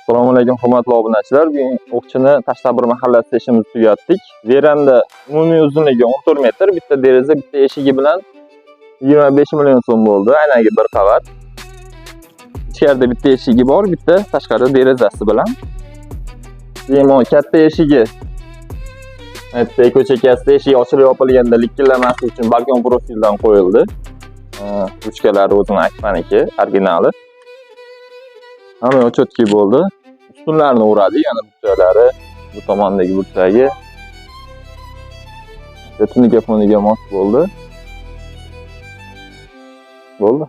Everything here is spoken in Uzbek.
Assalomu alaykum hurmatli obunachilar. Bugun O'qchini Tashtabir mahallasida ishimizni tugatdik. Veranda umumiy uzunligi 14 metr, bitta deraza, bitta eshigi bilan 25 million so'm bo'ldi. Aynagi bir qavat. Ichkarida bitta eshigi bor, bitta tashqari derazasi bilan. Bemalol katta eshigi. Aytdik, ko'chakasida eshik ochilib yopilganda likillanmaslik uchun balkon profildan qo'yildi. Ruchkalari o'zining Akfaniki, originali. Hamma cho'tki bo'ldi. Ustunlarni o'radik, yana burchaklari, bu tomondagi burchagi. Tunuka foniga mos bo'ldi. Bo'ldi.